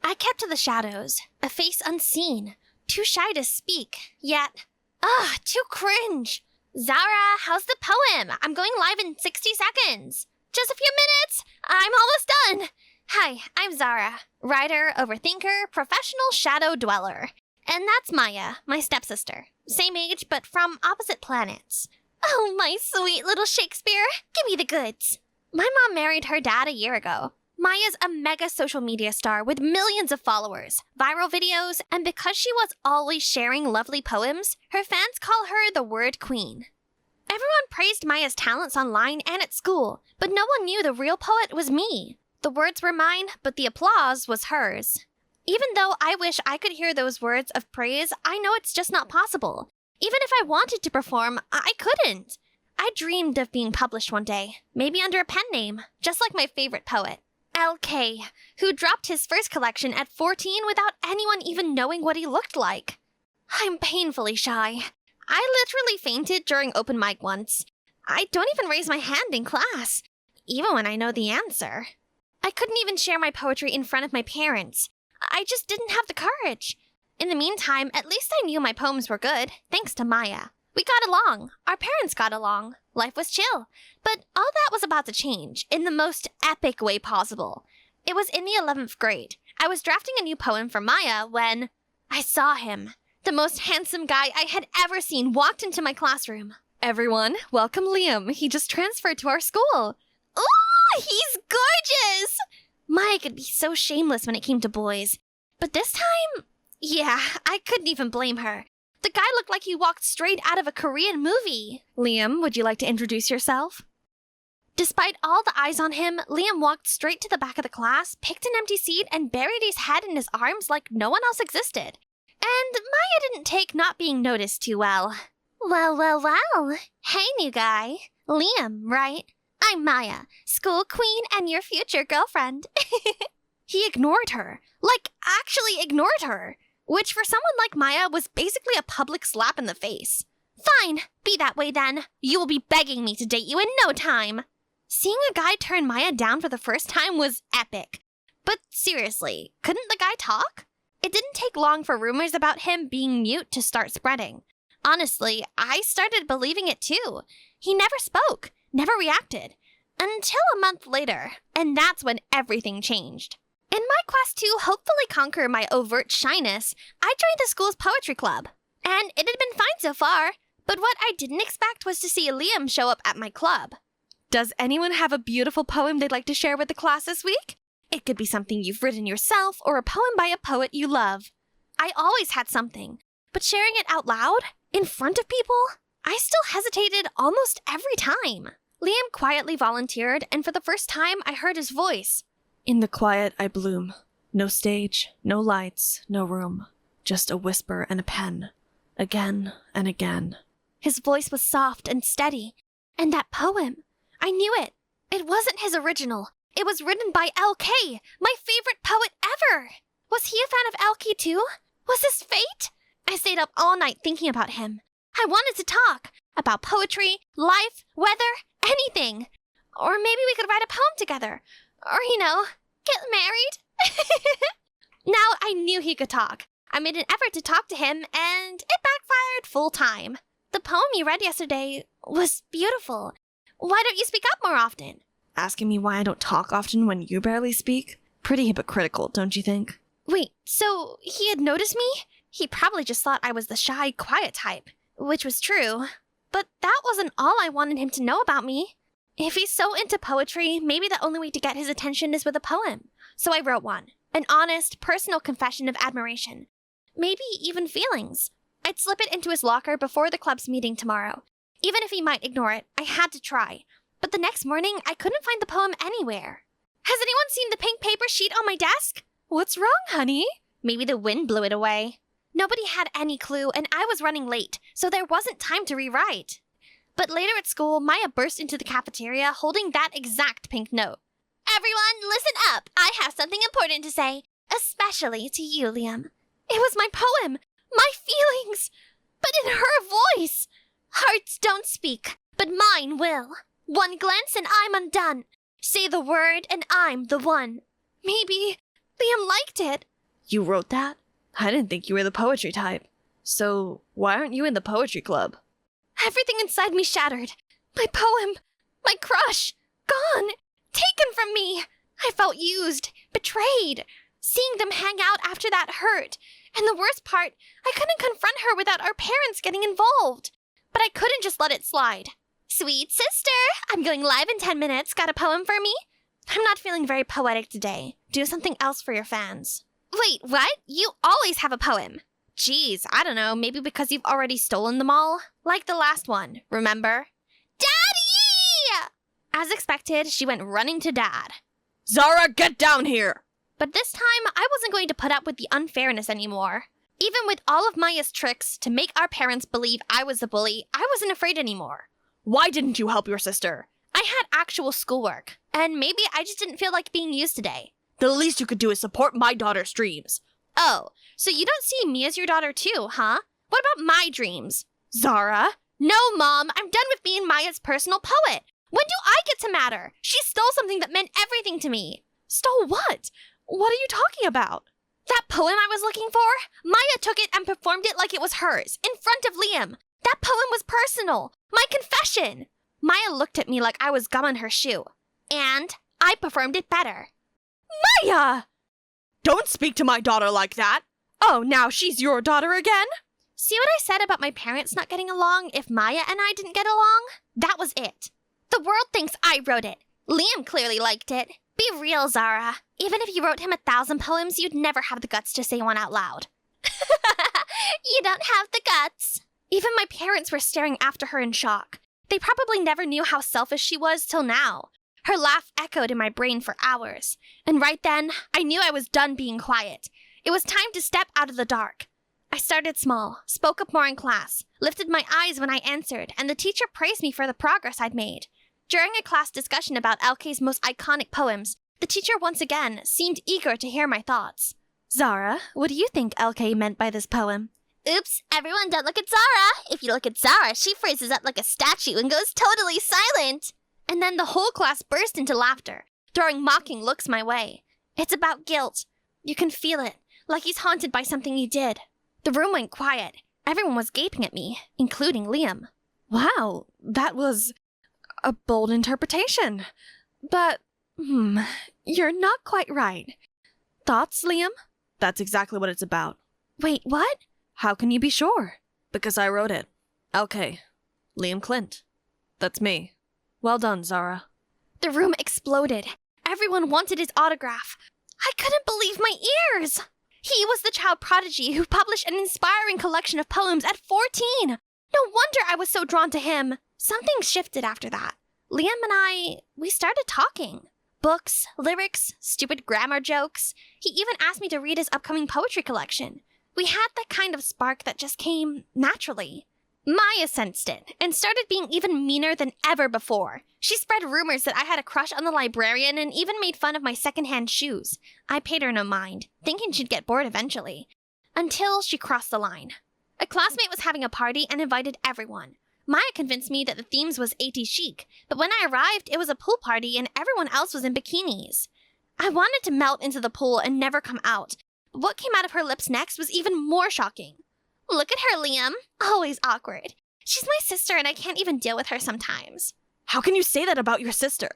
I kept to the shadows, a face unseen, too shy to speak, yet, too cringe. Zara, how's the poem? I'm going live in 60 seconds. Just a few minutes. I'm almost done. Hi, I'm Zara, writer, overthinker, professional shadow dweller. And that's Maya, my stepsister. Same age, but from opposite planets. Oh, my sweet little Shakespeare. Give me the goods. My mom married her dad a year ago. Maya's a mega social media star with millions of followers, viral videos, and because she was always sharing lovely poems, her fans call her the word queen. Everyone praised Maya's talents online and at school, but no one knew the real poet was me. The words were mine, but the applause was hers. Even though I wish I could hear those words of praise, I know it's just not possible. Even if I wanted to perform, I couldn't. I dreamed of being published one day, maybe under a pen name, just like my favorite poet, LK, who dropped his first collection at 14 without anyone even knowing what he looked like. I'm painfully shy. I literally fainted during open mic once. I don't even raise my hand in class, even when I know the answer. I couldn't even share my poetry in front of my parents. I just didn't have the courage. In the meantime, at least I knew my poems were good, thanks to Maya. We got along. Our parents got along. Life was chill. But all that was about to change, in the most epic way possible. It was in the 11th grade. I was drafting a new poem for Maya when I saw him. The most handsome guy I had ever seen walked into my classroom. Everyone, welcome Liam. He just transferred to our school. Ooh, he's gorgeous! Maya could be so shameless when it came to boys. But this time, yeah, I couldn't even blame her. The guy looked like he walked straight out of a Korean movie. Liam, would you like to introduce yourself? Despite all the eyes on him, Liam walked straight to the back of the class, picked an empty seat, and buried his head in his arms like no one else existed. And Maya didn't take not being noticed too well. Well. Hey, new guy. Liam, right? I'm Maya, school queen and your future girlfriend. He ignored her. Like, actually ignored her. Which for someone like Maya was basically a public slap in the face. Fine, be that way then. You will be begging me to date you in no time. Seeing a guy turn Maya down for the first time was epic. But seriously, couldn't the guy talk? It didn't take long for rumors about him being mute to start spreading. Honestly, I started believing it too. He never spoke, never reacted. Until a month later, and that's when everything changed. In my quest to hopefully conquer my overt shyness, I joined the school's poetry club. And it had been fine so far, but what I didn't expect was to see Liam show up at my club. Does anyone have a beautiful poem they'd like to share with the class this week? It could be something you've written yourself or a poem by a poet you love. I always had something, but sharing it out loud, in front of people, I still hesitated almost every time. Liam quietly volunteered, and for the first time I heard his voice. In the quiet I bloom. No stage, no lights, no room. Just a whisper and a pen. Again and again. His voice was soft and steady. And that poem, I knew it. It wasn't his original. It was written by LK, my favorite poet ever. Was he a fan of LK too? Was this fate? I stayed up all night thinking about him. I wanted to talk about poetry, life, weather, anything. Or maybe we could write a poem together. Or, get married. Now I knew he could talk. I made an effort to talk to him, and it backfired full time. The poem you read yesterday was beautiful. Why don't you speak up more often? Asking me why I don't talk often when you barely speak? Pretty hypocritical, don't you think? Wait, so he had noticed me? He probably just thought I was the shy, quiet type, which was true. But that wasn't all I wanted him to know about me. If he's so into poetry, maybe the only way to get his attention is with a poem. So I wrote one. An honest, personal confession of admiration. Maybe even feelings. I'd slip it into his locker before the club's meeting tomorrow. Even if he might ignore it, I had to try. But the next morning, I couldn't find the poem anywhere. Has anyone seen the pink paper sheet on my desk? What's wrong, honey? Maybe the wind blew it away. Nobody had any clue, and I was running late, so there wasn't time to rewrite. But later at school, Maya burst into the cafeteria holding that exact pink note. Everyone, listen up! I have something important to say, especially to you, Liam. It was my poem, my feelings, but in her voice. Hearts don't speak, but mine will. One glance and I'm undone. Say the word and I'm the one. Maybe Liam liked it. You wrote that? I didn't think you were the poetry type. So, why aren't you in the poetry club? Everything inside me shattered. My poem, my crush, gone, taken from me. I felt used, betrayed. Seeing them hang out after that hurt. And the worst part, I couldn't confront her without our parents getting involved. But I couldn't just let it slide. Sweet sister, I'm going live in 10 minutes. Got a poem for me? I'm not feeling very poetic today. Do something else for your fans. Wait, what? You always have a poem. Geez, I don't know, maybe because you've already stolen them all? Like the last one, remember? Daddy! As expected, she went running to Dad. Zara, get down here! But this time, I wasn't going to put up with the unfairness anymore. Even with all of Maya's tricks to make our parents believe I was the bully, I wasn't afraid anymore. Why didn't you help your sister? I had actual schoolwork, and maybe I just didn't feel like being used today. The least you could do is support my daughter's dreams. Oh, so you don't see me as your daughter too, huh? What about my dreams? Zara? No, Mom, I'm done with being Maya's personal poet. When do I get to matter? She stole something that meant everything to me. Stole what? What are you talking about? That poem I was looking for? Maya took it and performed it like it was hers, in front of Liam. That poem was personal. My confession. Maya looked at me like I was gum on her shoe. And I performed it better. Maya! Don't speak to my daughter like that. Oh, now she's your daughter again? See what I said about my parents not getting along if Maya and I didn't get along? That was it. The world thinks I wrote it. Liam clearly liked it. Be real, Zara. Even if you wrote him 1,000 poems, you'd never have the guts to say one out loud. You don't have the guts. Even my parents were staring after her in shock. They probably never knew how selfish she was till now. Her laugh echoed in my brain for hours. And right then, I knew I was done being quiet. It was time to step out of the dark. I started small, spoke up more in class, lifted my eyes when I answered, and the teacher praised me for the progress I'd made. During a class discussion about LK's most iconic poems, the teacher once again seemed eager to hear my thoughts. Zara, what do you think LK meant by this poem? Oops, everyone don't look at Zara. If you look at Zara, she freezes up like a statue and goes totally silent. And then the whole class burst into laughter, throwing mocking looks my way. It's about guilt. You can feel it, like he's haunted by something he did. The room went quiet. Everyone was gaping at me, including Liam. Wow, that was a bold interpretation. But, you're not quite right. Thoughts, Liam? That's exactly what it's about. Wait, what? How can you be sure? Because I wrote it. LK. Liam Clint. That's me. Well done, Zara. The room exploded. Everyone wanted his autograph. I couldn't believe my ears. He was the child prodigy who published an inspiring collection of poems at 14. No wonder I was so drawn to him. Something shifted after that. Liam and we started talking. Books, lyrics, stupid grammar jokes. He even asked me to read his upcoming poetry collection. We had that kind of spark that just came naturally. Maya sensed it and started being even meaner than ever before. She spread rumors that I had a crush on the librarian and even made fun of my secondhand shoes. I paid her no mind, thinking she'd get bored eventually. Until she crossed the line. A classmate was having a party and invited everyone. Maya convinced me that the themes was 80s chic, but when I arrived, it was a pool party and everyone else was in bikinis. I wanted to melt into the pool and never come out, but what came out of her lips next was even more shocking. Look at her, Liam. Always awkward. She's my sister and I can't even deal with her sometimes. How can you say that about your sister?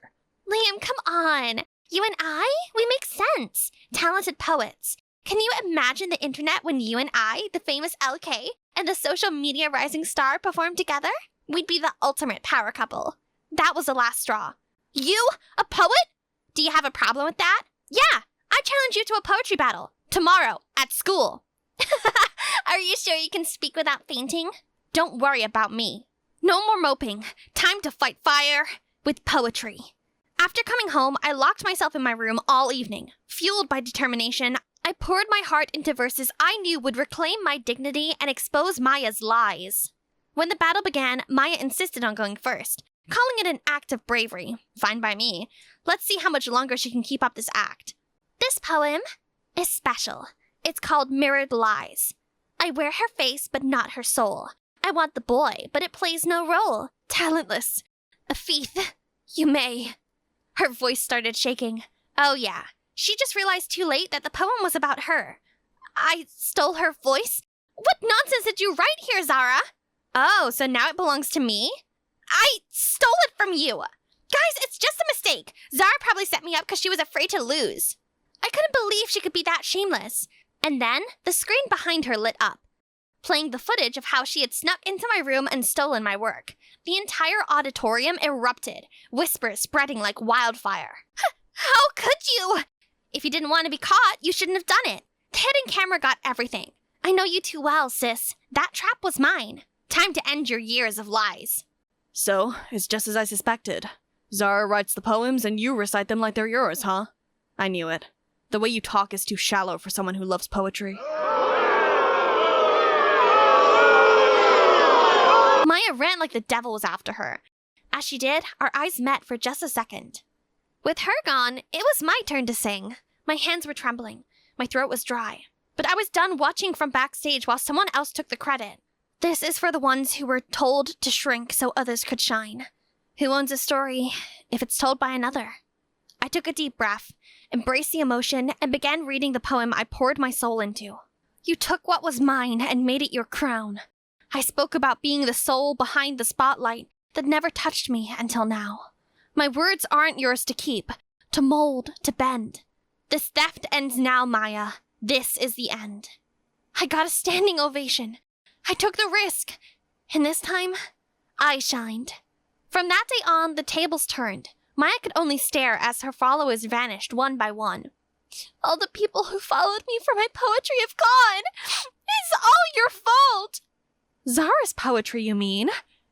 Liam, come on. You and I? We make sense. Talented poets. Can you imagine the internet when you and I, the famous LK, and the social media rising star performed together? We'd be the ultimate power couple. That was the last straw. You? A poet? Do you have a problem with that? Yeah, I challenge you to a poetry battle. Tomorrow, at school. Are you sure you can speak without fainting? Don't worry about me. No more moping. Time to fight fire with poetry. After coming home, I locked myself in my room all evening. Fueled by determination, I poured my heart into verses I knew would reclaim my dignity and expose Maya's lies. When the battle began, Maya insisted on going first, calling it an act of bravery. Fine by me. Let's see how much longer she can keep up this act. This poem is special. It's called Mirrored Lies. I wear her face, but not her soul. I want the boy, but it plays no role. Talentless. Afith, you may. Her voice started shaking. Oh yeah, she just realized too late that the poem was about her. I stole her voice? What nonsense did you write here, Zara? Oh, so now it belongs to me? I stole it from you! Guys, it's just a mistake. Zara probably set me up because she was afraid to lose. I couldn't believe she could be that shameless. And then, the screen behind her lit up, playing the footage of how she had snuck into my room and stolen my work. The entire auditorium erupted, whispers spreading like wildfire. How could you? If you didn't want to be caught, you shouldn't have done it. The hidden camera got everything. I know you too well, sis. That trap was mine. Time to end your years of lies. So, it's just as I suspected. Zara writes the poems and you recite them like they're yours, huh? I knew it. The way you talk is too shallow for someone who loves poetry. Maya ran like the devil was after her. As she did, our eyes met for just a second. With her gone, it was my turn to sing. My hands were trembling. My throat was dry. But I was done watching from backstage while someone else took the credit. This is for the ones who were told to shrink so others could shine. Who owns a story if it's told by another? I took a deep breath, embraced the emotion, and began reading the poem I poured my soul into. You took what was mine and made it your crown. I spoke about being the soul behind the spotlight that never touched me until now. My words aren't yours to keep, to mold, to bend. This theft ends now, Maya. This is the end. I got a standing ovation. I took the risk. And this time, I shined. From that day on, the tables turned. Maya could only stare as her followers vanished one by one. All the people who followed me for my poetry have gone. It's all your fault. Zara's poetry, you mean?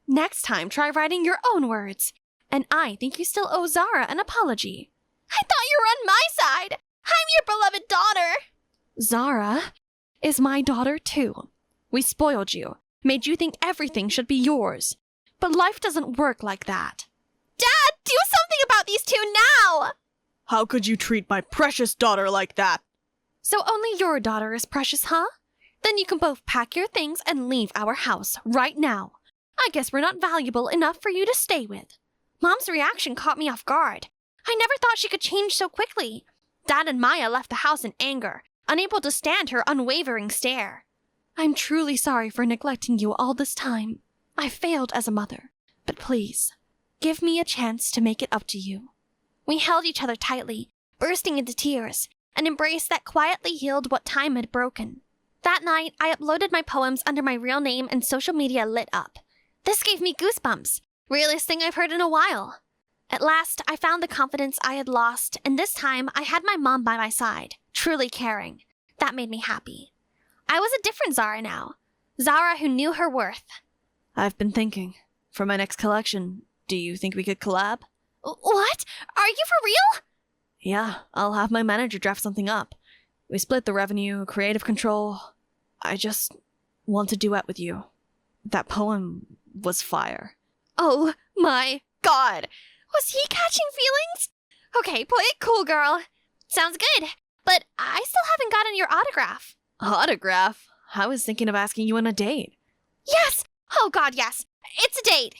Next time, try writing your own words. And I think you still owe Zara an apology. I thought you were on my side. I'm your beloved daughter. Zara is my daughter, too. We spoiled you, made you think everything should be yours. But life doesn't work like that. Dad, do something about these two now! How could you treat my precious daughter like that? So only your daughter is precious, huh? Then you can both pack your things and leave our house right now. I guess we're not valuable enough for you to stay with. Mom's reaction caught me off guard. I never thought she could change so quickly. Dad and Maya left the house in anger, unable to stand her unwavering stare. I'm truly sorry for neglecting you all this time. I failed as a mother, but please, give me a chance to make it up to you. We held each other tightly, bursting into tears, an embrace that quietly healed what time had broken. That night, I uploaded my poems under my real name and social media lit up. This gave me goosebumps, realest thing I've heard in a while. At last, I found the confidence I had lost, and this time I had my mom by my side, truly caring. That made me happy. I was a different Zara now. Zara who knew her worth. I've been thinking. For my next collection, do you think we could collab? What? Are you for real? Yeah, I'll have my manager draft something up. We split the revenue, creative control. I just want to duet with you. That poem was fire. Oh my god! Was he catching feelings? Okay, play it cool, girl. Sounds good, but I still haven't gotten your autograph. Autograph? I was thinking of asking you on a date. Yes! Oh god, yes. It's a date.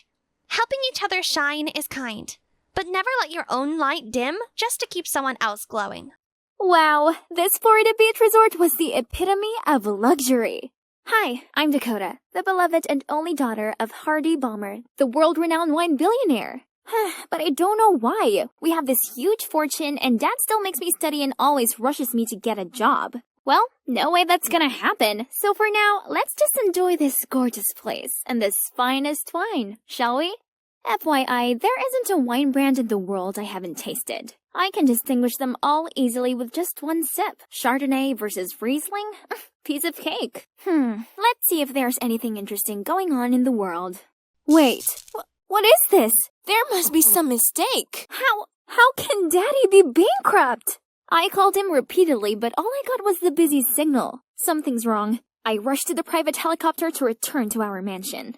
Helping each other shine is kind, but never let your own light dim just to keep someone else glowing. Wow, this Florida beach resort was the epitome of luxury. Hi, I'm Dakota, the beloved and only daughter of Hardy Balmer, the world-renowned wine billionaire. But I don't know why. We have this huge fortune and Dad still makes me study and always rushes me to get a job. Well, no way that's gonna happen. So for now, let's just enjoy this gorgeous place and this finest wine, shall we? FYI, there isn't a wine brand in the world I haven't tasted. I can distinguish them all easily with just one sip. Chardonnay versus Riesling? Piece of cake. Let's see if there's anything interesting going on in the world. Wait, what is this? There must be some mistake. How can Daddy be bankrupt? I called him repeatedly, but all I got was the busy signal. Something's wrong. I rushed to the private helicopter to return to our mansion.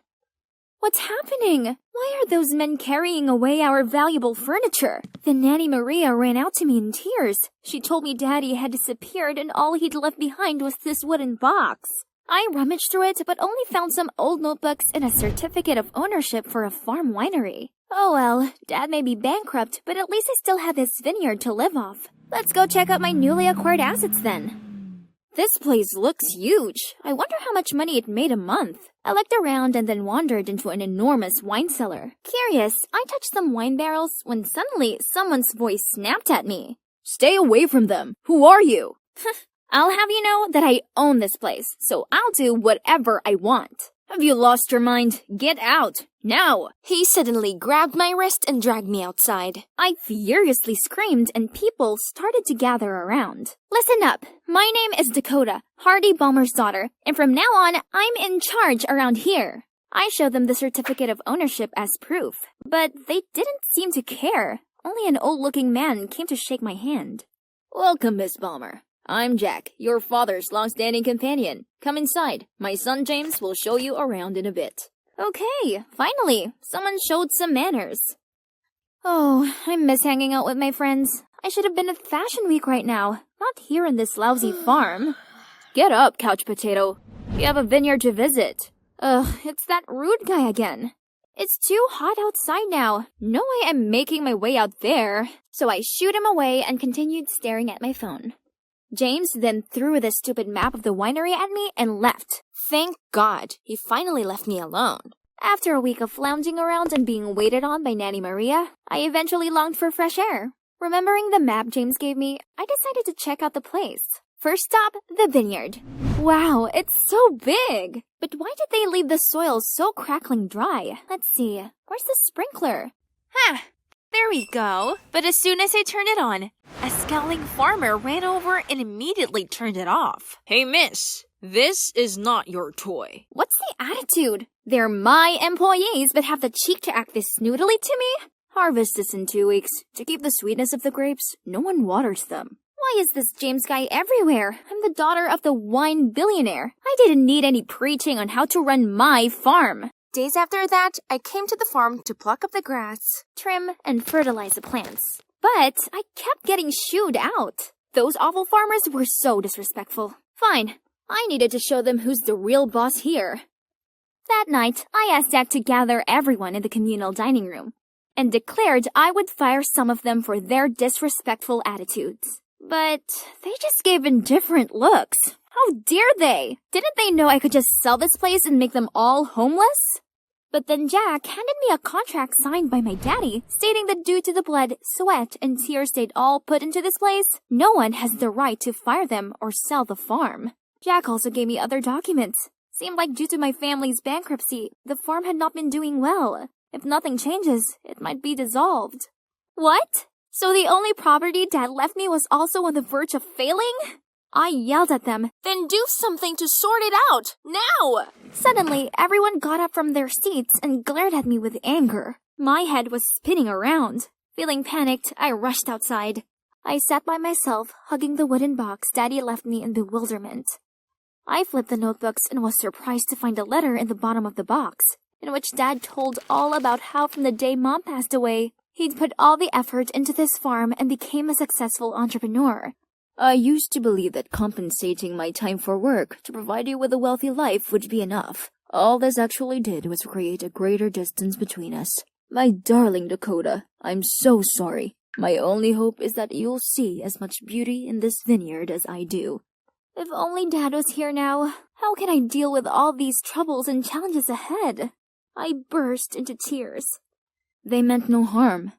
What's happening? Why are those men carrying away our valuable furniture? The nanny Maria ran out to me in tears. She told me Daddy had disappeared and all he'd left behind was this wooden box. I rummaged through it, but only found some old notebooks and a certificate of ownership for a farm winery. Oh well, Dad may be bankrupt, but at least I still have this vineyard to live off. Let's go check out my newly acquired assets then. This place looks huge. I wonder how much money it made a month. I looked around and then wandered into an enormous wine cellar. Curious, I touched some wine barrels when suddenly someone's voice snapped at me. Stay away from them. Who are you? I'll have you know that I own this place, so I'll do whatever I want. Have you lost your mind? Get out, now! He suddenly grabbed my wrist and dragged me outside. I furiously screamed and people started to gather around. Listen up, my name is Dakota, Hardy Balmer's daughter, and from now on, I'm in charge around here. I showed them the certificate of ownership as proof, but they didn't seem to care. Only an old-looking man came to shake my hand. Welcome, Miss Balmer. I'm Jack, your father's long-standing companion. Come inside. My son James will show you around in a bit. Okay, finally, someone showed some manners. Oh, I miss hanging out with my friends. I should have been at Fashion Week right now, not here in this lousy farm. Get up, couch potato. We have a vineyard to visit. Ugh, it's that rude guy again. It's too hot outside now. No way I'm making my way out there. So I shooed him away and continued staring at my phone. James then threw the stupid map of the winery at me and left. Thank God, he finally left me alone. After a week of lounging around and being waited on by Nanny Maria, I eventually longed for fresh air. Remembering the map James gave me, I decided to check out the place. First stop, the vineyard. Wow, it's so big! But why did they leave the soil so crackling dry? Let's see, where's the sprinkler? There we go. But as soon as I turned it on, a scowling farmer ran over and immediately turned it off. Hey, miss. This is not your toy. What's the attitude? They're my employees but have the cheek to act this snootily to me? Harvest is in 2 weeks. To keep the sweetness of the grapes, no one waters them. Why is this James guy everywhere? I'm the daughter of the wine billionaire. I didn't need any preaching on how to run my farm. Days after that, I came to the farm to pluck up the grass, trim, and fertilize the plants. But I kept getting shooed out. Those awful farmers were so disrespectful. Fine, I needed to show them who's the real boss here. That night, I asked Dad to gather everyone in the communal dining room and declared I would fire some of them for their disrespectful attitudes. But they just gave indifferent looks. How dare they? Didn't they know I could just sell this place and make them all homeless? But then Jack handed me a contract signed by my daddy, stating that due to the blood, sweat, and tears they'd all put into this place, no one has the right to fire them or sell the farm. Jack also gave me other documents. Seemed like due to my family's bankruptcy, the farm had not been doing well. If nothing changes, it might be dissolved. What? So the only property Dad left me was also on the verge of failing? I yelled at them. Then do something to sort it out, now! Suddenly, everyone got up from their seats and glared at me with anger. My head was spinning around. Feeling panicked, I rushed outside. I sat by myself, hugging the wooden box Daddy left me in bewilderment. I flipped the notebooks and was surprised to find a letter in the bottom of the box, in which Dad told all about how from the day Mom passed away, he'd put all the effort into this farm and became a successful entrepreneur. I used to believe that compensating my time for work to provide you with a wealthy life would be enough. All this actually did was create a greater distance between us. My darling Dakota, I'm so sorry. My only hope is that you'll see as much beauty in this vineyard as I do. If only Dad was here now. How can I deal with all these troubles and challenges ahead? I burst into tears. They meant no harm.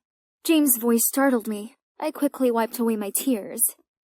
James' voice startled me. I quickly wiped away my tears.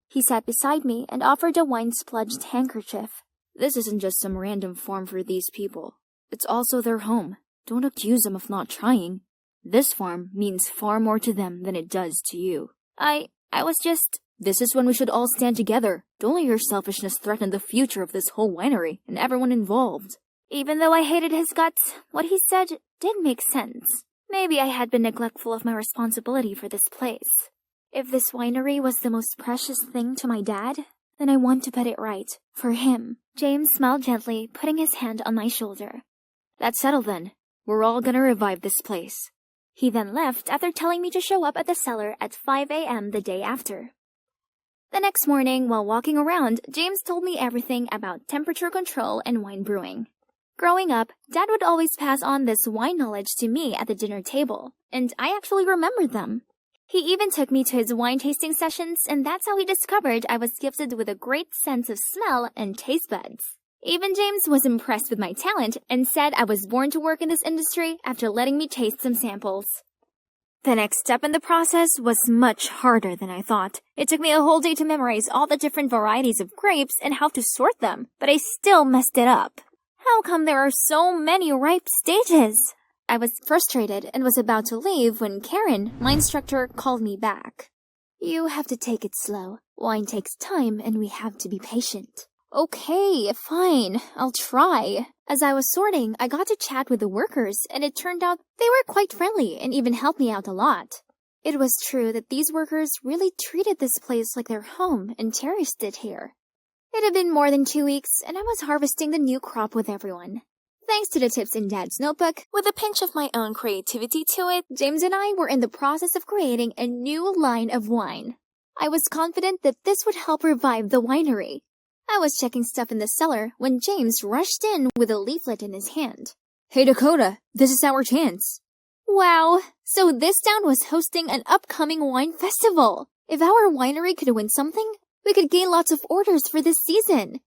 He sat beside me and offered a wine-spludged handkerchief. This isn't just some random farm for these people. It's also their home. Don't accuse them of not trying. This farm means far more to them than it does to you. I was just... This is when we should all stand together. Don't let your selfishness threaten the future of this whole winery and everyone involved. Even though I hated his guts, what he said did make sense. Maybe I had been neglectful of my responsibility for this place. If this winery was the most precious thing to my dad, then I want to put it right, for him. James smiled gently, putting his hand on my shoulder. That's settled then. We're all gonna revive this place. He then left after telling me to show up at the cellar at 5 a.m. the day after. The next morning, while walking around, James told me everything about temperature control and wine brewing. Growing up, Dad would always pass on this wine knowledge to me at the dinner table, and I actually remembered them. He even took me to his wine tasting sessions, and that's how he discovered I was gifted with a great sense of smell and taste buds. Even James was impressed with my talent and said I was born to work in this industry after letting me taste some samples. The next step in the process was much harder than I thought. It took me a whole day to memorize all the different varieties of grapes and how to sort them, but I still messed it up. How come there are so many ripe stages? I was frustrated and was about to leave when Karen, my instructor, called me back. You have to take it slow. Wine takes time and we have to be patient. Okay, fine, I'll try. As I was sorting, I got to chat with the workers, and it turned out they were quite friendly and even helped me out a lot. It was true that these workers really treated this place like their home and cherished it here. It had been more than 2 weeks, and I was harvesting the new crop with everyone. Thanks to the tips in Dad's notebook, with a pinch of my own creativity to it, James and I were in the process of creating a new line of wine. I was confident that this would help revive the winery. I was checking stuff in the cellar when James rushed in with a leaflet in his hand. Hey Dakota, this is our chance. Wow, so this town was hosting an upcoming wine festival. If our winery could win something, we could gain lots of orders for this season.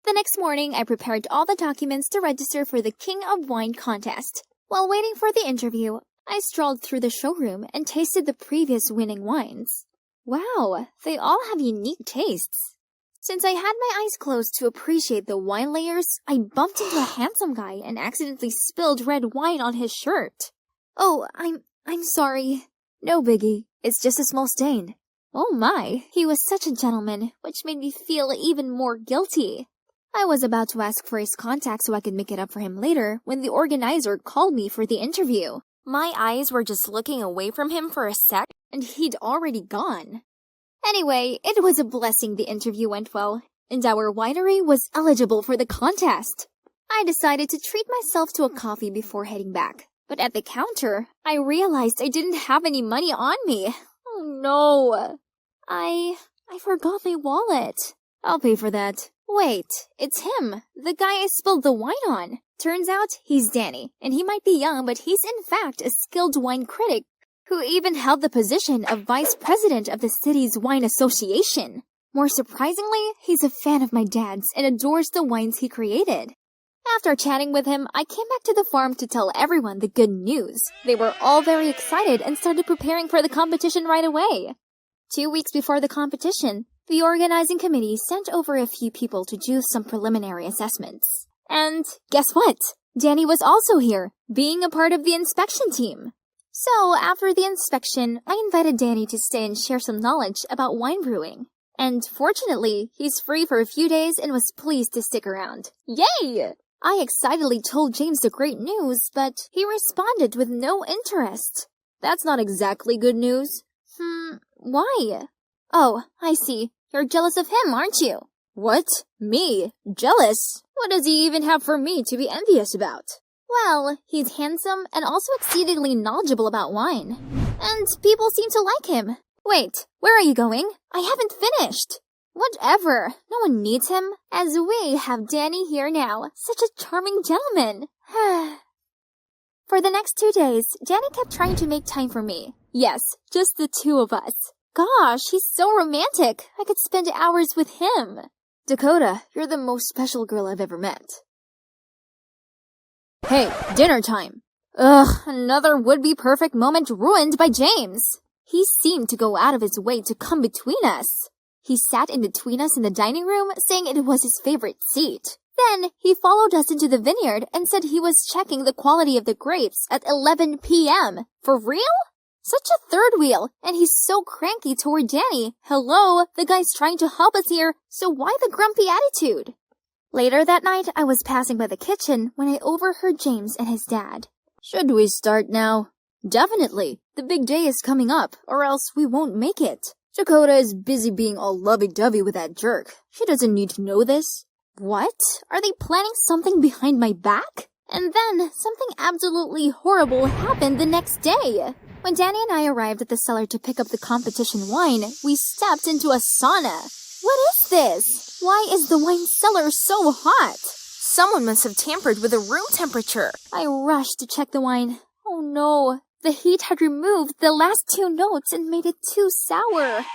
The next morning, I prepared all the documents to register for the King of Wine contest. While waiting for the interview, I strolled through the showroom and tasted the previous winning wines. Wow, they all have unique tastes. Since I had my eyes closed to appreciate the wine layers, I bumped into a handsome guy and accidentally spilled red wine on his shirt. Oh, I'm sorry. No biggie, it's just a small stain. Oh my, he was such a gentleman, which made me feel even more guilty. I was about to ask for his contact so I could make it up for him later when the organizer called me for the interview. My eyes were just looking away from him for a sec, And he'd already gone. Anyway, it was a blessing the interview went well, and our winery was eligible for the contest. I decided to treat myself to a coffee before heading back. But at the counter, I realized I didn't have any money on me. Oh no. I forgot my wallet. I'll pay for that. Wait, it's him, the guy I spilled the wine on. Turns out he's Danny, and he might be young, but he's in fact a skilled wine critic who even held the position of vice president of the city's wine association. More surprisingly, he's a fan of my dad's and adores the wines he created. After chatting with him, I came back to the farm to tell everyone the good news. They were all very excited and started preparing for the competition right away. 2 weeks before the competition, the organizing committee sent over a few people to do some preliminary assessments. And guess what? Danny was also here, being a part of the inspection team. So, after the inspection, I invited Danny to stay and share some knowledge about wine brewing. And fortunately, he's free for a few days and was pleased to stick around. Yay! I excitedly told James the great news, but he responded with no interest. That's not exactly good news. Why? Oh, I see. You're jealous of him, aren't you? What? Me? Jealous? What does he even have for me to be envious about? Well, he's handsome and also exceedingly knowledgeable about wine. And people seem to like him. Wait, where are you going? I haven't finished. Whatever, no one needs him, as we have Danny here now, such a charming gentleman. For the next 2 days, Danny kept trying to make time for me. Yes, just the two of us. Gosh, he's so romantic. I could spend hours with him. Dakota, you're the most special girl I've ever met. Hey, dinner time. Ugh, another would-be perfect moment ruined by James. He seemed to go out of his way to come between us. He sat in between us in the dining room, saying it was his favorite seat. Then, he followed us into the vineyard and said he was checking the quality of the grapes at 11 p.m. For real? Such a third wheel, and he's so cranky toward Danny. Hello, the guy's trying to help us here, so why the grumpy attitude? Later that night, I was passing by the kitchen when I overheard James and his dad. Should we start now? Definitely. The big day is coming up, or else we won't make it. Dakota is busy being all lovey-dovey with that jerk. She doesn't need to know this. What? Are they planning something behind my back? And then, something absolutely horrible happened the next day. When Danny and I arrived at the cellar to pick up the competition wine, we stepped into a sauna. What is this? Why is the wine cellar so hot? someone must have tampered with the room temperature. I rushed to check the wine. Oh no, The heat had removed the last 2 notes and made it too sour.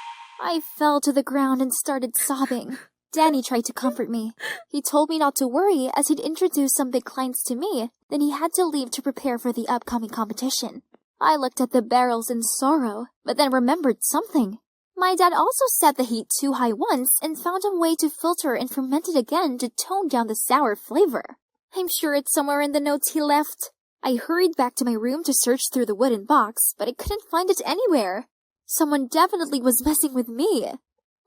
I fell to the ground and started sobbing. Danny tried to comfort me. He told me not to worry as he'd introduced some big clients to me, then he had to leave to prepare for the upcoming competition. I looked at the barrels in sorrow, but then remembered something. My dad also set the heat too high once and found a way to filter and ferment it again to tone down the sour flavor. I'm sure it's somewhere in the notes he left. I hurried back to my room to search through the wooden box, but I couldn't find it anywhere. Someone definitely was messing with me.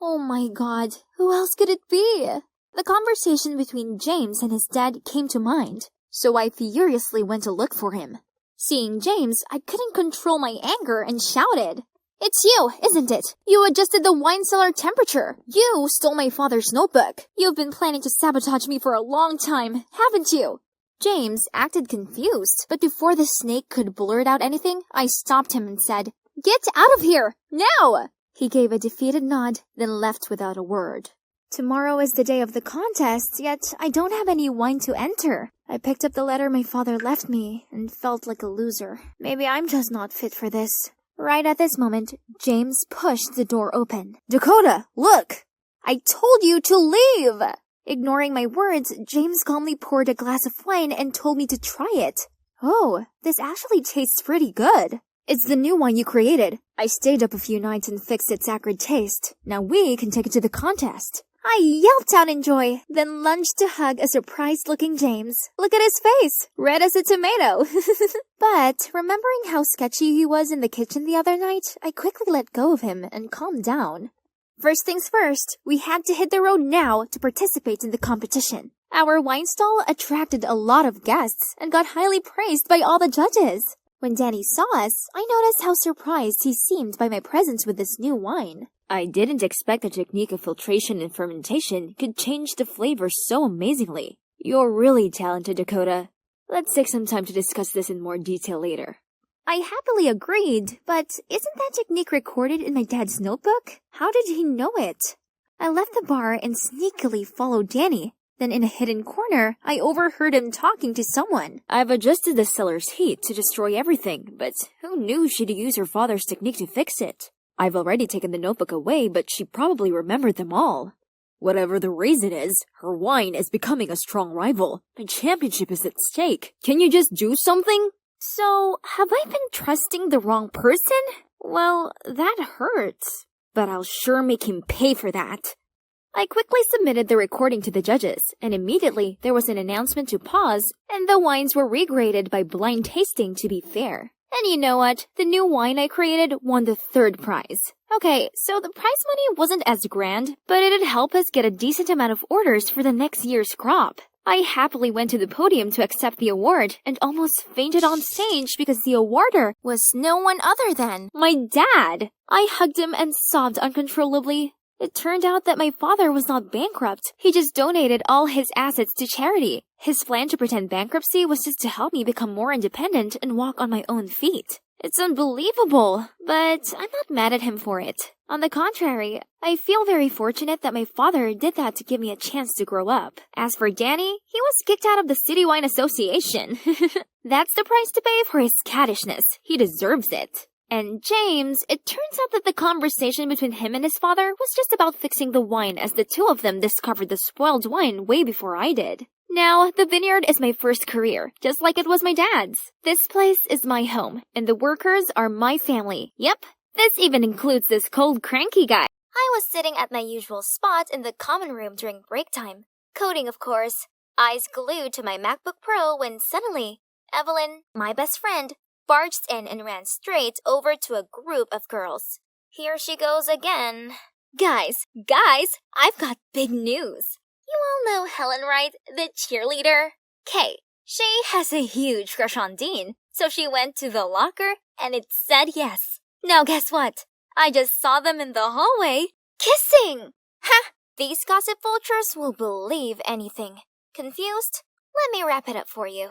Oh my god, who else could it be? The conversation between James and his dad came to mind, so I furiously went to look for him. Seeing James, I couldn't control my anger and shouted, "It's you, isn't it? You adjusted the wine cellar temperature. You stole my father's notebook. You've been planning to sabotage me for a long time, haven't you?" James acted confused, but before the snake could blurt out anything, I stopped him and said, "Get out of here, now!" He gave a defeated nod, then left without a word. Tomorrow is the day of the contest, yet I don't have any wine to enter. I picked up the letter my father left me and felt like a loser. Maybe I'm just not fit for this. Right at this moment, James pushed the door open. "Dakota, look! I told you to leave!" Ignoring my words, James calmly poured a glass of wine and told me to try it. "Oh, this actually tastes pretty good. It's the new wine you created. I stayed up a few nights and fixed its acrid taste. Now we can take it to the contest." I yelped out in joy, then lunged to hug a surprised-looking James. Look at his face, red as a tomato. But, remembering how sketchy he was in the kitchen the other night, I quickly let go of him and calmed down. First things first, we had to hit the road now to participate in the competition. Our wine stall attracted a lot of guests and got highly praised by all the judges. When Danny saw us, I noticed how surprised he seemed by my presence with this new wine. I didn't expect the technique of filtration and fermentation could change the flavor so amazingly. You're really talented, Dakota. Let's take some time to discuss this in more detail later. I happily agreed, but isn't that technique recorded in my dad's notebook? How did he know it? I left the bar and sneakily followed Danny. Then in a hidden corner, I overheard him talking to someone. I've adjusted the cellar's heat to destroy everything, but who knew she'd use her father's technique to fix it? I've already taken the notebook away, but she probably remembered them all. Whatever the reason is, her wine is becoming a strong rival. The championship is at stake. Can you just do something? So, have I been trusting the wrong person? Well, that hurts. But I'll sure make him pay for that. I quickly submitted the recording to the judges, and immediately there was an announcement to pause, and the wines were regraded by blind tasting to be fair. And you know what? The new wine I created won the 3rd prize. Okay, so the prize money wasn't as grand, but it'd help us get a decent amount of orders for the next year's crop. I happily went to the podium to accept the award and almost fainted on stage because the awarder was no one other than my dad. I hugged him and sobbed uncontrollably. It turned out that my father was not bankrupt. He just donated all his assets to charity. His plan to pretend bankruptcy was just to help me become more independent and walk on my own feet. It's unbelievable, but I'm not mad at him for it. On the contrary, I feel very fortunate that my father did that to give me a chance to grow up. As for Danny, he was kicked out of the City Wine Association. That's the price to pay for his cattishness. He deserves it. And James, it turns out that the conversation between him and his father was just about fixing the wine, as the two of them discovered the spoiled wine way before I did. Now, the vineyard is my first career, just like it was my dad's. This place is my home, and the workers are my family. Yep, this even includes this cold, cranky guy. I was sitting at my usual spot in the common room during break time, coding of course, eyes glued to my MacBook Pro when suddenly, Evelyn, my best friend, barged in and ran straight over to a group of girls. Here she goes again. Guys, I've got big news. You all know Helen, right? The cheerleader? Kay. She has a huge crush on Dean, so she went to the locker and it said yes. Now guess what? I just saw them in the hallway, kissing! Ha! These gossip vultures will believe anything. Confused? Let me wrap it up for you.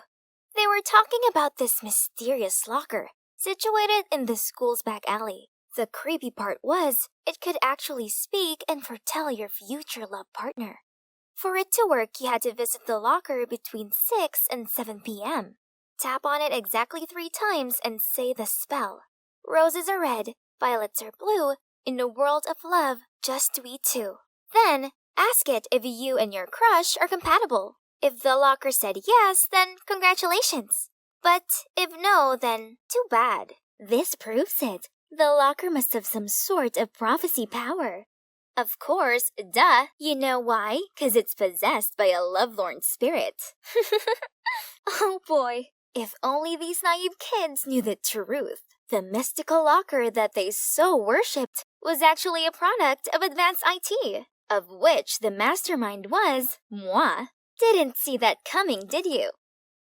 They were talking about this mysterious locker, situated in the school's back alley. The creepy part was, it could actually speak and foretell your future love partner. For it to work, you had to visit the locker between 6 and 7 p.m. Tap on it exactly 3 times and say the spell. Roses are red, violets are blue, in a world of love, just we two. Then, ask it if you and your crush are compatible. If the locker said yes, then congratulations. But if no, then too bad. This proves it. The locker must have some sort of prophecy power. Of course, duh. You know why? 'Cause it's possessed by a lovelorn spirit. Oh boy. If only these naive kids knew the truth. The mystical locker that they so worshipped was actually a product of advanced IT, of which the mastermind was moi. Didn't see that coming, did you?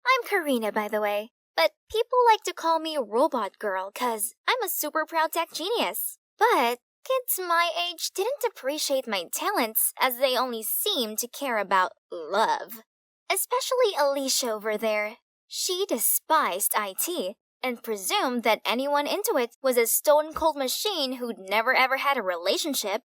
I'm Karina, by the way, but people like to call me Robot Girl 'cause I'm a super proud tech genius. But kids my age didn't appreciate my talents as they only seemed to care about love. Especially Alicia over there. She despised IT and presumed that anyone into it was a stone-cold machine who'd never ever had a relationship.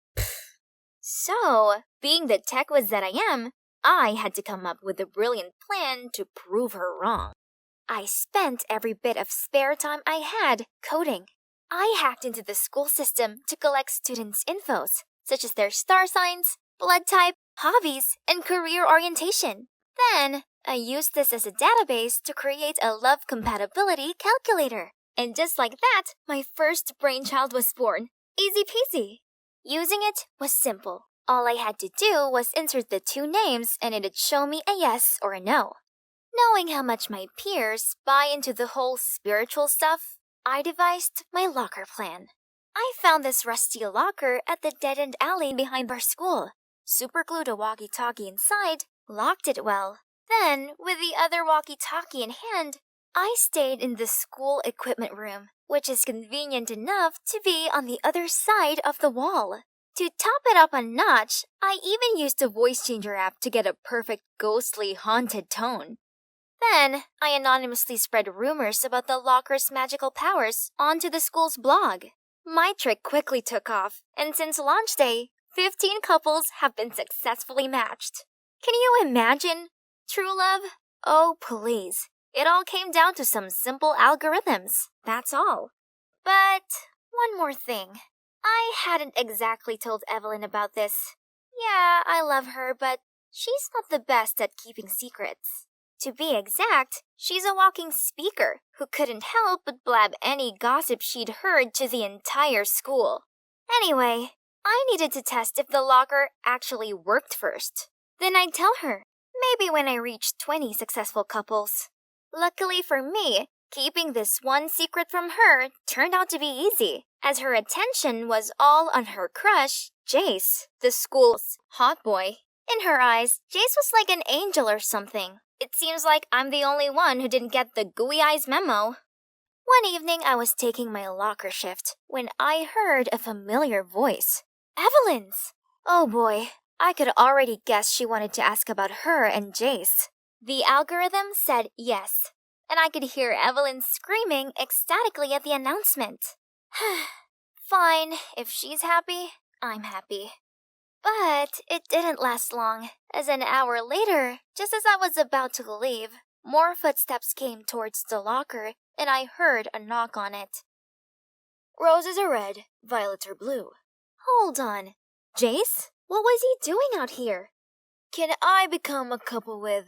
So, being the tech whiz that I am, I had to come up with a brilliant plan to prove her wrong. I spent every bit of spare time I had coding. I hacked into the school system to collect students' infos, such as their star signs, blood type, hobbies, and career orientation. Then, I used this as a database to create a love compatibility calculator. And just like that, my first brainchild was born. Easy peasy. Using it was simple. All I had to do was insert the 2 names and it'd show me a yes or a no. Knowing how much my peers buy into the whole spiritual stuff, I devised my locker plan. I found this rusty locker at the dead-end alley behind our school, superglued a walkie-talkie inside, locked it well. Then, with the other walkie-talkie in hand, I stayed in the school equipment room, which is convenient enough to be on the other side of the wall. To top it up a notch, I even used a voice changer app to get a perfect ghostly haunted tone. Then, I anonymously spread rumors about the locker's magical powers onto the school's blog. My trick quickly took off, and since launch day, 15 couples have been successfully matched. Can you imagine? True love? Oh, please. It all came down to some simple algorithms, that's all. But, one more thing. I hadn't exactly told Evelyn about this. Yeah, I love her, but she's not the best at keeping secrets. To be exact, she's a walking speaker who couldn't help but blab any gossip she'd heard to the entire school. Anyway, I needed to test if the locker actually worked first. Then I'd tell her, maybe when I reached 20 successful couples. Luckily for me, keeping this one secret from her turned out to be easy, as her attention was all on her crush, Jace, the school's hot boy. In her eyes, Jace was like an angel or something. It seems like I'm the only one who didn't get the gooey eyes memo. One evening, I was taking my locker shift when I heard a familiar voice. Evelyn's! Oh boy, I could already guess she wanted to ask about her and Jace. The algorithm said yes, and I could hear Evelyn screaming ecstatically at the announcement. Fine, if she's happy, I'm happy. But it didn't last long, as an hour later, just as I was about to leave, more footsteps came towards the locker, and I heard a knock on it. Roses are red, violets are blue. Hold on. Jace? What was he doing out here? Can I become a couple with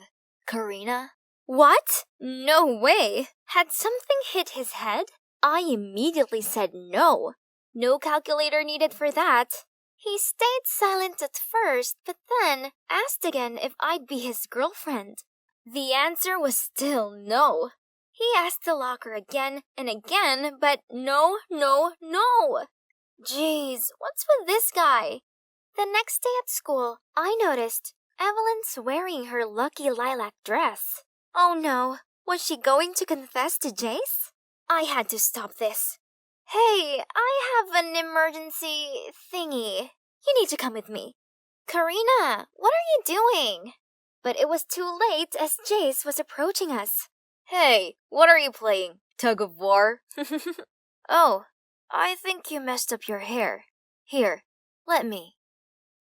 Karina? What? No way! Had something hit his head? I immediately said no. No calculator needed for that. He stayed silent at first, but then asked again if I'd be his girlfriend. The answer was still no. He asked the locker again and again, but no. Jeez, what's with this guy? The next day at school, I noticed Evelyn's wearing her lucky lilac dress. Oh no, was she going to confess to Jace? I had to stop this. Hey, I have an emergency thingy. You need to come with me. Karina, what are you doing? But it was too late as Jace was approaching us. Hey, what are you playing? Tug of war? Oh, I think you messed up your hair. Here, let me.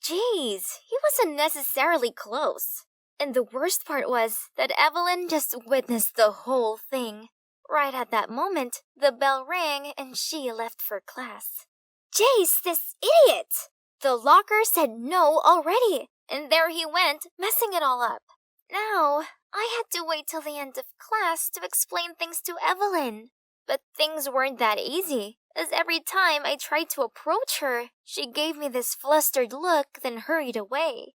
Jeez, he was unnecessarily close. And the worst part was that Evelyn just witnessed the whole thing. Right at that moment, the bell rang and she left for class. Jace, this idiot! The locker said no already, and there he went, messing it all up. Now, I had to wait till the end of class to explain things to Evelyn. But things weren't that easy, as every time I tried to approach her, she gave me this flustered look, then hurried away.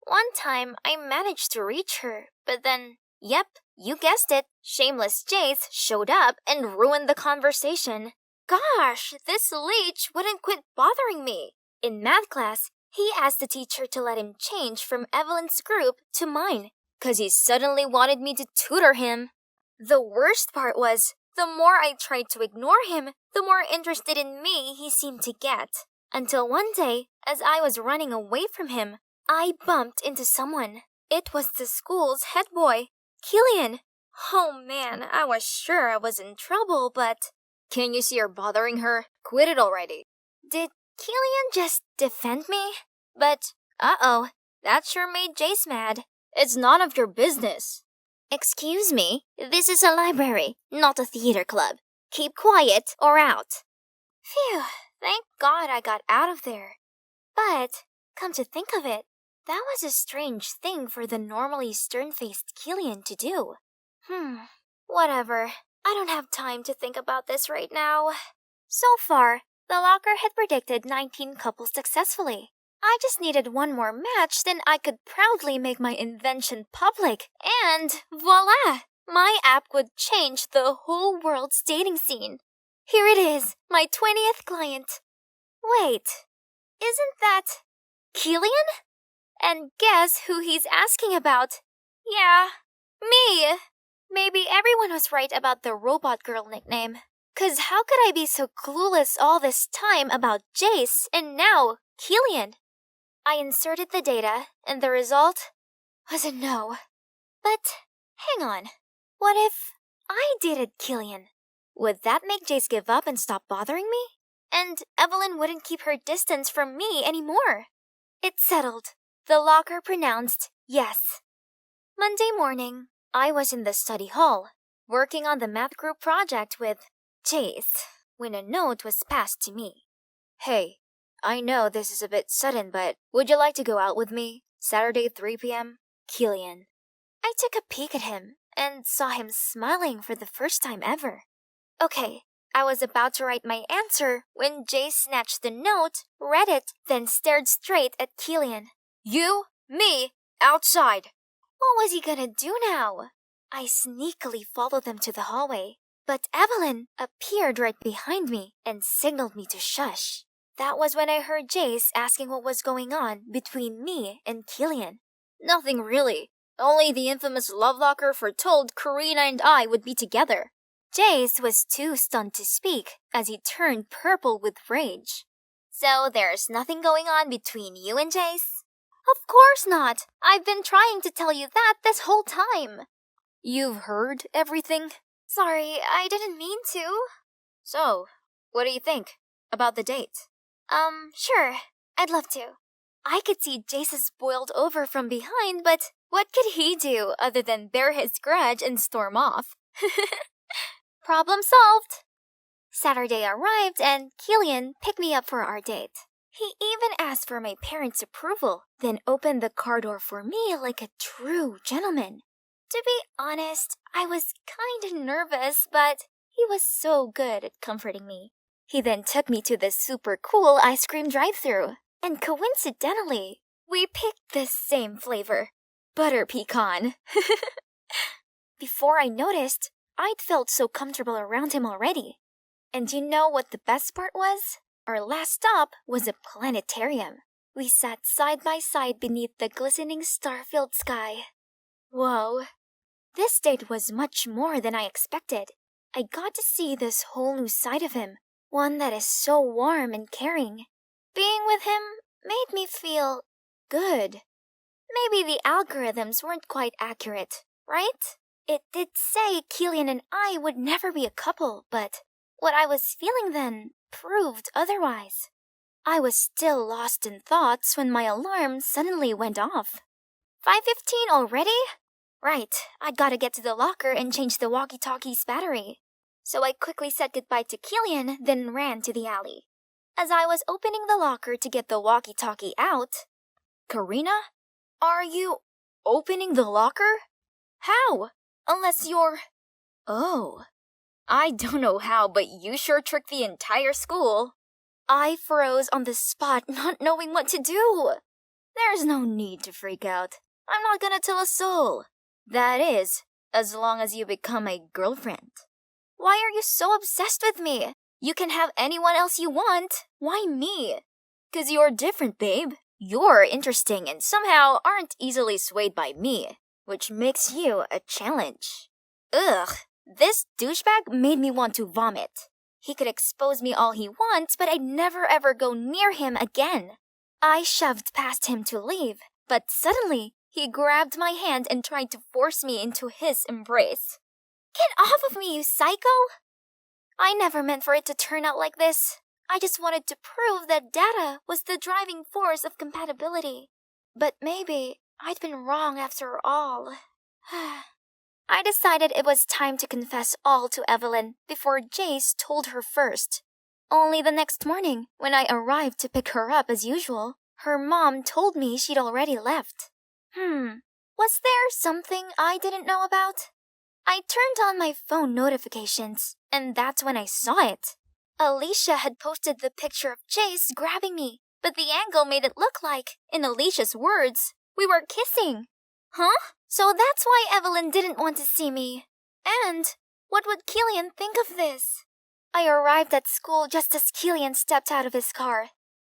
One time, I managed to reach her, but then, yep, you guessed it, shameless Jace showed up and ruined the conversation. Gosh, this leech wouldn't quit bothering me. In math class, he asked the teacher to let him change from Evelyn's group to mine, 'cause he suddenly wanted me to tutor him. The worst part was, the more I tried to ignore him, the more interested in me he seemed to get. Until one day, as I was running away from him, I bumped into someone. It was the school's head boy, Killian. Oh man, I was sure I was in trouble, but... Can you see her bothering her? Quit it already. Did Killian just defend me? But, uh-oh, that sure made Jace mad. It's none of your business. Excuse me, this is a library, not a theater club. Keep quiet or out. Phew, thank God I got out of there. But, come to think of it, that was a strange thing for the normally stern-faced Killian to do. Whatever. I don't have time to think about this right now. So far, the locker had predicted 19 couples successfully. I just needed one more match, then I could proudly make my invention public, and voila! My app would change the whole world's dating scene. Here it is, my 20th client. Wait, isn't that Killian? And guess who he's asking about? Yeah, me! Maybe everyone was right about the robot girl nickname. 'Cause how could I be so clueless all this time about Jace and now Killian? I inserted the data, and the result was a no. But hang on, what if I dated Killian? Would that make Jace give up and stop bothering me? And Evelyn wouldn't keep her distance from me anymore. It's settled. The locker pronounced yes. Monday morning, I was in the study hall, working on the math group project with Jace, when a note was passed to me. Hey, I know this is a bit sudden, but would you like to go out with me? Saturday 3 p.m.? Killian. I took a peek at him and saw him smiling for the first time ever. Okay, I was about to write my answer when Jace snatched the note, read it, then stared straight at Killian. You? Me? Outside! What was he gonna do now? I sneakily followed them to the hallway, but Evelyn appeared right behind me and signaled me to shush. That was when I heard Jace asking what was going on between me and Killian. Nothing really. Only the infamous love locker foretold Karina and I would be together. Jace was too stunned to speak as he turned purple with rage. So there's nothing going on between you and Jace? Of course not! I've been trying to tell you that this whole time. You've heard everything? Sorry, I didn't mean to. So, what do you think about the date? Sure. I'd love to. I could see Jace's boiled over from behind, but what could he do other than bear his grudge and storm off? Problem solved. Saturday arrived and Killian picked me up for our date. He even asked for my parents' approval, then opened the car door for me like a true gentleman. To be honest, I was kinda nervous, but he was so good at comforting me. He then took me to the super cool ice cream drive-thru, and coincidentally, we picked the same flavor, butter pecan. Before I noticed, I'd felt so comfortable around him already. And you know what the best part was? Our last stop was a planetarium. We sat side by side beneath the glistening star-filled sky. Whoa. This date was much more than I expected. I got to see this whole new side of him, one that is so warm and caring. Being with him made me feel good. Maybe the algorithms weren't quite accurate, right? It did say Killian and I would never be a couple, but what I was feeling then proved otherwise. I was still lost in thoughts when my alarm suddenly went off. 5:15 already? Right, I gotta get to the locker and change the walkie-talkie's battery. So I quickly said goodbye to Killian, then ran to the alley. As I was opening the locker to get the walkie-talkie out, Karina? Are you opening the locker? How? Unless you're... Oh. I don't know how, but you sure tricked the entire school. I froze on the spot, not knowing what to do. There's no need to freak out. I'm not gonna tell a soul. That is, as long as you become my girlfriend. Why are you so obsessed with me? You can have anyone else you want. Why me? 'Cause you're different, babe. You're interesting and somehow aren't easily swayed by me, which makes you a challenge. Ugh, this douchebag made me want to vomit. He could expose me all he wants, but I'd never ever go near him again. I shoved past him to leave, but suddenly he grabbed my hand and tried to force me into his embrace. Get off of me, you psycho! I never meant for it to turn out like this. I just wanted to prove that data was the driving force of compatibility. But maybe I'd been wrong after all. I decided it was time to confess all to Evelyn before Jace told her first. Only the next morning, when I arrived to pick her up as usual, her mom told me she'd already left. Was there something I didn't know about? I turned on my phone notifications, and that's when I saw it. Alicia had posted the picture of Jace grabbing me, but the angle made it look like, in Alicia's words, we were kissing. Huh? So that's why Evelyn didn't want to see me. And what would Killian think of this? I arrived at school just as Killian stepped out of his car.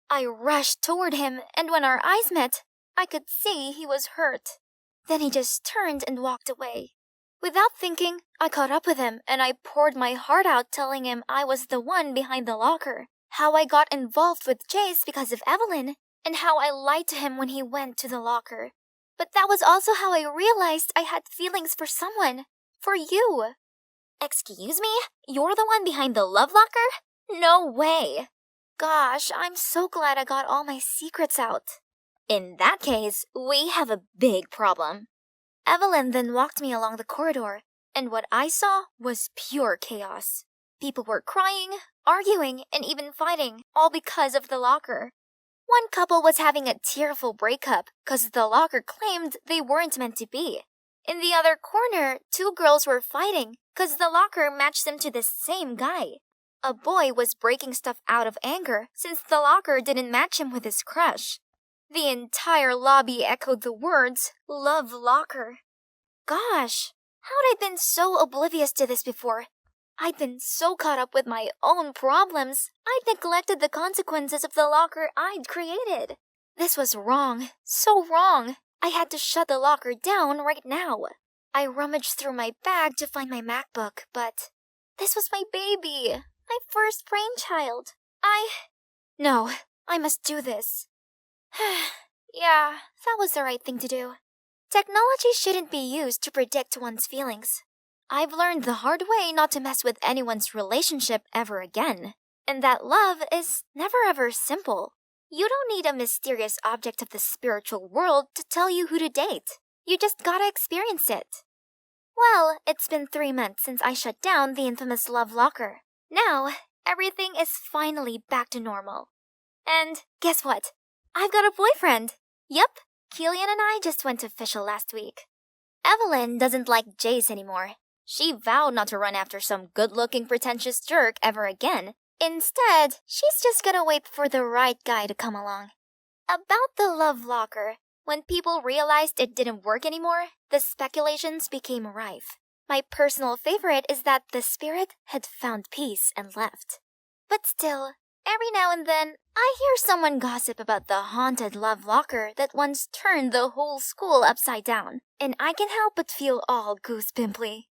I rushed toward him, and when our eyes met, I could see he was hurt. Then he just turned and walked away. Without thinking, I caught up with him and I poured my heart out telling him I was the one behind the locker, how I got involved with Jace because of Evelyn, and how I lied to him when he went to the locker. But that was also how I realized I had feelings for someone. For you. Excuse me? You're the one behind the love locker? No way. Gosh, I'm so glad I got all my secrets out. In that case, we have a big problem. Evelyn then walked me along the corridor, and what I saw was pure chaos. People were crying, arguing, and even fighting, all because of the locker. One couple was having a tearful breakup because the locker claimed they weren't meant to be. In the other corner, two girls were fighting because the locker matched them to the same guy. A boy was breaking stuff out of anger since the locker didn't match him with his crush. The entire lobby echoed the words, "Love Locker." Gosh, how'd I been so oblivious to this before? I'd been so caught up with my own problems, I'd neglected the consequences of the locker I'd created. This was wrong, so wrong. I had to shut the locker down right now. I rummaged through my bag to find my MacBook, but this was my baby, my first brainchild. No, I must do this. Yeah, that was the right thing to do. Technology shouldn't be used to predict one's feelings. I've learned the hard way not to mess with anyone's relationship ever again, and that love is never ever simple. You don't need a mysterious object of the spiritual world to tell you who to date. You just gotta experience it. Well, it's been 3 months since I shut down the infamous love locker. Now, everything is finally back to normal. And guess what? I've got a boyfriend. Yup, Killian and I just went official last week. Evelyn doesn't like Jace anymore. She vowed not to run after some good-looking pretentious jerk ever again. Instead, she's just gonna wait for the right guy to come along. About the love locker, when people realized it didn't work anymore, the speculations became rife. My personal favorite is that the spirit had found peace and left. But still, every now and then, I hear someone gossip about the haunted love locker that once turned the whole school upside down, and I can help but feel all goosepimply.